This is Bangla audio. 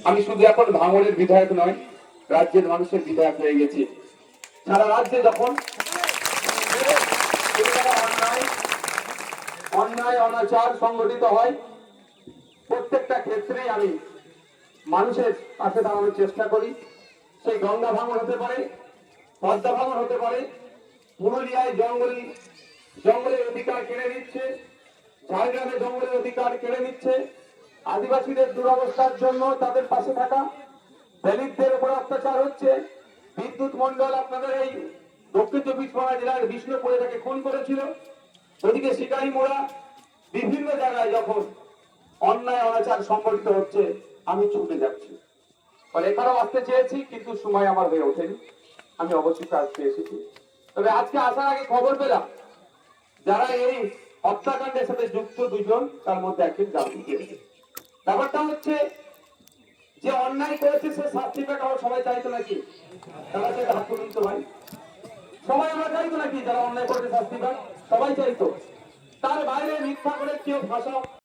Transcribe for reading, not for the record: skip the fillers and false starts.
আমি শুধু এখন ভাঙড়ের বিধায়ক নয়, রাজ্যের মানুষের বিধায়ক হয়ে গেছি। সারা রাজ্যে যখন অন্যায় অনাচার সংগঠিত হয়, প্রত্যেকটা ক্ষেত্রেই আমি মানুষের পাশে দাঁড়ানোর চেষ্টা করি। সেই গঙ্গা ভাঙন হতে পারে, পদ্মা ভাঙন হতে পারে, পুরুলিয়ায় জঙ্গলের অধিকার কেড়ে নিচ্ছে, ঝাড়গ্রামে জঙ্গলের অধিকার কেড়ে নিচ্ছে, আদিবাসীদের দুরবস্থার জন্য তাদের পাশে থাকা, দলিতদের উপর অত্যাচার হচ্ছে। বিদ্যুৎ মন্ডল আপনাদের এই দক্ষিণ চব্বিশ পরগনা জেলার বিষ্ণুপুরে তাকে খুন করেছিল। ওদিকে শিকারি মোড়া, বিভিন্ন জায়গায় যখন অন্যায় অনাচার সংগঠিত হচ্ছে, আমি ছুটে যাচ্ছি। ফলে এখানেও আসতে চেয়েছি, কিন্তু সময় আমার হয়ে ওঠেনি। আমি অবশ্যই আসতে এসেছি। তবে আজকে আসার আগে খবর পেলাম যারা এই হত্যাকাণ্ডের সাথে যুক্ত দুজন, তার মধ্যে একজন জামিন পেয়েছে। ব্যাপারটা হচ্ছে যে অন্যায় করেছে সে শাস্তি পেতে সবাই চাইতো নাকি? তারা সেটা হাত তুলুন তো ভাই। সবাই আমরা চাইতো নাকি যারা অন্যায় করেছে শাস্তি পাক? সবাই চাইতো। তার বাইরে মিথ্যা করে কেউ ভাষা